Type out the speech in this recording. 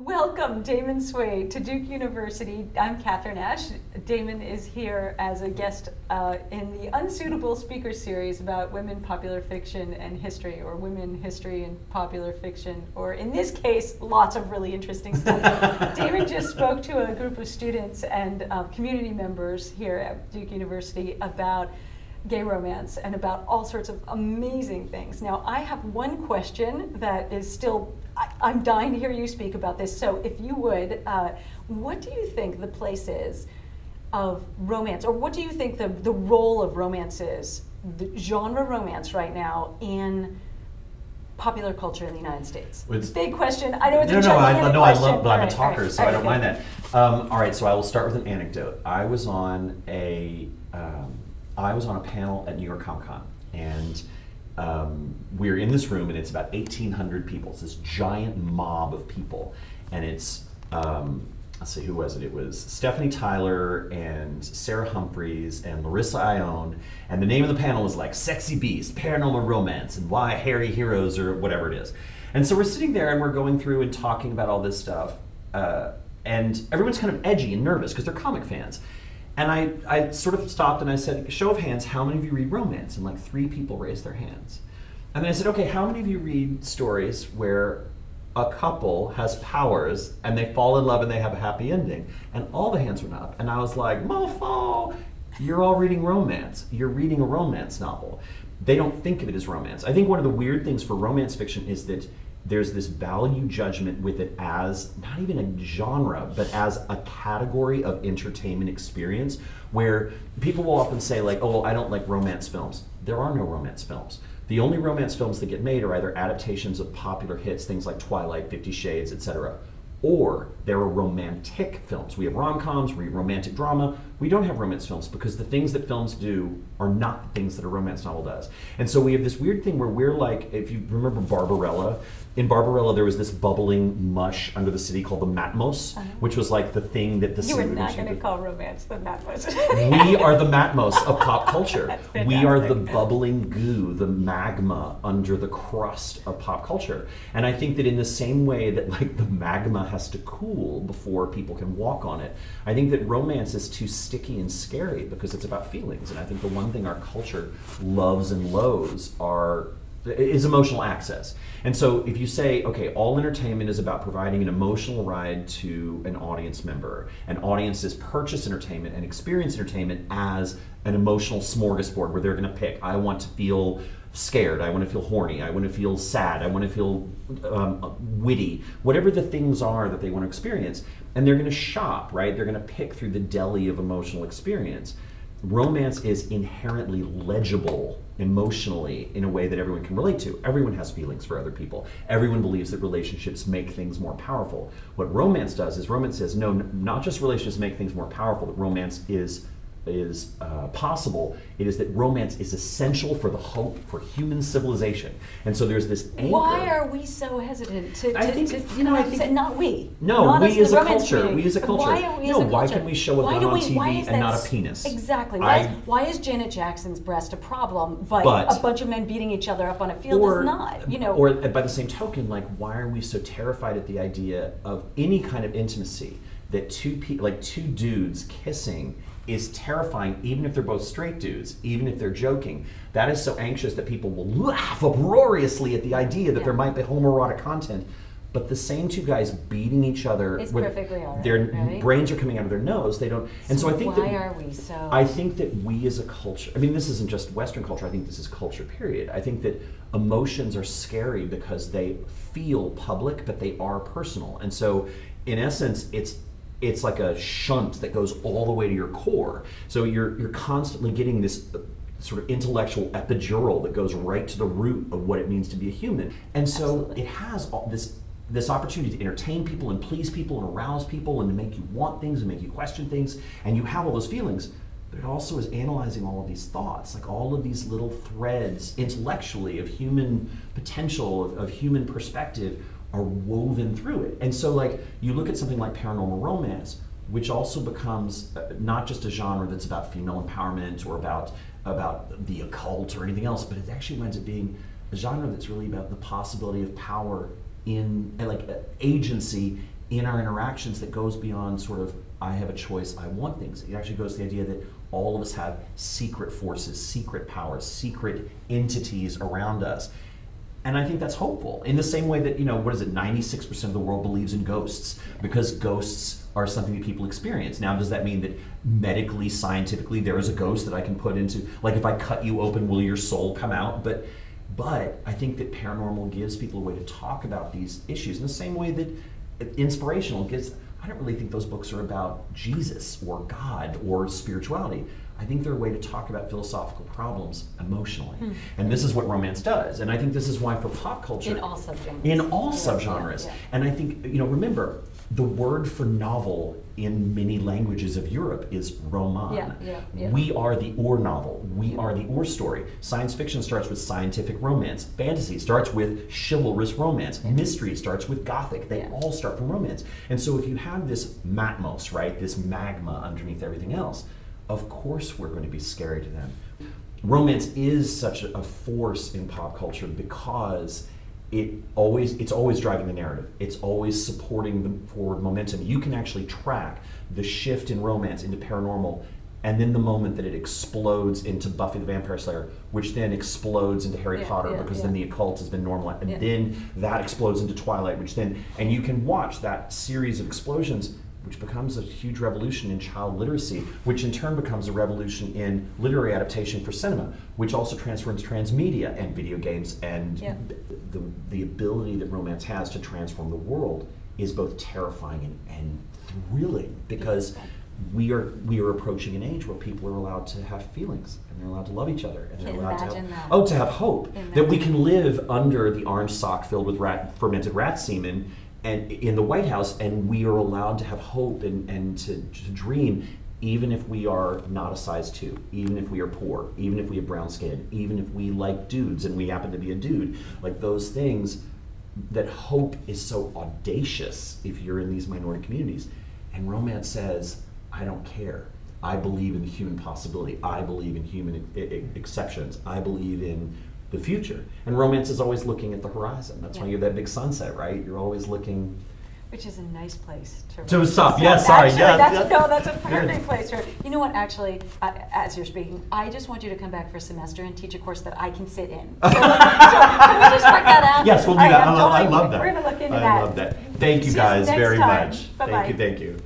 Welcome, Damon Suede, to Duke University. I'm Katharine Ashe. Damon is here as a guest in the Unsuitable Speaker Series about women, popular fiction, and history, or women, history, and popular fiction, or in this case, lots of really interesting stuff. Damon just spoke to a group of students and community members here at Duke University about gay romance and about all sorts of amazing things. Now, I have one question that is still, I'm dying to hear you speak about this. So if you would, what do you think the place is of romance, or what do you think the role of romance is, the genre romance right now, in popular culture in the United States? Big question. I know it's a gigantic question. I love, I'm a talker, so I don't mind that. All right, so I will start with an anecdote. I was on a panel at New York Comic Con, and we're in this room, and it's about 1,800 people. It's this giant mob of people, and it's let's see, who was it? It was Stephanie Tyler and Sarah Humphries and Larissa Ione, and the name of the panel was like "Sexy Beast, Paranormal Romance, and Why Hairy Heroes," or whatever it is. And so we're sitting there, and we're going through and talking about all this stuff, and everyone's kind of edgy and nervous because they're comic fans. And I sort of stopped and I said, show of hands, how many of you read romance? And like 3 people raised their hands. And then I said, okay, how many of you read stories where a couple has powers and they fall in love and they have a happy ending? And all the hands went up. And I was like, mofo, you're all reading romance. You're reading a romance novel. They don't think of it as romance. I think one of the weird things for romance fiction is that there's this value judgment with it as not even a genre, but as a category of entertainment experience, where people will often say like, oh, I don't like romance films. There are no romance films. The only romance films that get made are either adaptations of popular hits, things like Twilight, 50 Shades, etc., or there are romantic films. We have rom-coms, we have romantic drama. We don't have romance films because the things that films do are not the things that a romance novel does. And so we have this weird thing where we're like, if you remember Barbarella, in Barbarella there was this bubbling mush under the city called the matmos, which was like the thing that the You were not going to call romance the matmos. We are the matmos of pop culture. We are the bubbling goo, the magma under the crust of pop culture. And I think that in the same way that like the magma has to cool before people can walk on it, I think that romance is too sticky and scary because it's about feelings. And I think the one thing our culture loves and loathes is emotional access. And so if you say, okay, all entertainment is about providing an emotional ride to an audience member, and audiences purchase entertainment and experience entertainment as an emotional smorgasbord where they're going to pick, I want to feel scared, I want to feel horny, I want to feel sad, I want to feel witty, whatever the things are that they want to experience, and they're going to shop, right? They're going to pick through the deli of emotional experience. Romance is inherently legible emotionally in a way that everyone can relate to. Everyone has feelings for other people. Everyone believes that relationships make things more powerful. What romance does is romance says, no, not just relationships make things more powerful, that romance is possible. It is that romance is essential for the hope for human civilization. And so there's this anchor. Why are we so hesitant to I think not we. No, not we as a culture. Community. We as a culture. Why are we as a culture? Why can we show a gun on TV and not a penis? Exactly. Why is Janet Jackson's breast a problem, but a bunch of men beating each other up on a field is not? You know. Or by the same token, like, why are we so terrified at the idea of any kind of intimacy that two dudes kissing is terrifying, even if they're both straight dudes, even if they're joking? That is so anxious that people will laugh uproariously at the idea that there might be homoerotic content. But the same two guys beating each other, it's perfectly all right, their right? brains are coming out of their nose. They don't, and so I think why are we so? I think that we as a culture. I mean, this isn't just Western culture. I think this is culture. Period. I think that emotions are scary because they feel public, but they are personal. And so, in essence, it's like a shunt that goes all the way to your core. So you're constantly getting this sort of intellectual epidural that goes right to the root of what it means to be a human. And so it has all this opportunity to entertain people and please people and arouse people and to make you want things and make you question things, and you have all those feelings. But it also is analyzing all of these thoughts, like all of these little threads intellectually of human potential, of human perspective, are woven through it. And so like you look at something like paranormal romance, which also becomes not just a genre that's about female empowerment or about the occult or anything else, but it actually winds up being a genre that's really about the possibility of power in, like, agency in our interactions that goes beyond sort of, I have a choice, I want things. It actually goes to the idea that all of us have secret forces, secret powers, secret entities around us. And I think that's hopeful. In the same way that, 96% of the world believes in ghosts, because ghosts are something that people experience. Now, does that mean that medically, scientifically, there is a ghost that I can put into, like if I cut you open, will your soul come out? But I think that paranormal gives people a way to talk about these issues in the same way that inspirational gives. I don't really think those books are about Jesus or God or spirituality. I think they're a way to talk about philosophical problems emotionally. And this is what romance does. And I think this is why for pop culture... In all subgenres. In all subgenres. Yeah. And I think, remember, the word for novel in many languages of Europe is roman. We are the or novel. We are the or story. Science fiction starts with scientific romance. Fantasy starts with chivalrous romance. Mystery starts with gothic. They all start from romance. And so if you have this matmos, right, this magma underneath everything else, of course we're going to be scary to them. Romance is such a force in pop culture because it's always driving the narrative. It's always supporting the forward momentum. You can actually track the shift in romance into paranormal, and then the moment that it explodes into Buffy the Vampire Slayer, which then explodes into Harry Potter, because then the occult has been normalized, and then that explodes into Twilight, and you can watch that series of explosions, which becomes a huge revolution in child literacy, which in turn becomes a revolution in literary adaptation for cinema, which also transforms transmedia and video games, and the ability that romance has to transform the world is both terrifying and thrilling, because we are approaching an age where people are allowed to have feelings, and they're allowed to love each other, and they're allowed to have hope. That we can live under the orange sock filled with fermented rat semen and in the White House, and we are allowed to have hope and to dream, even if we are not a size 2, even if we are poor, even if we have brown skin, even if we like dudes and we happen to be a dude. Like those things, that hope is so audacious if you're in these minority communities. And romance says, I don't care. I believe in the human possibility. I believe in human exceptions. I believe in the future. And romance is always looking at the horizon. That's why you have that big sunset, right? You're always looking... Which is a nice place to stop. Yeah, sorry. Actually, that's a perfect place. You know what, actually, as you're speaking, I just want you to come back for a semester and teach a course that I can sit in. So can we just work that out? Yes, we'll do that. I love that. We're going to look into that. I love that. Thank you guys very much. Bye-bye. Thank you.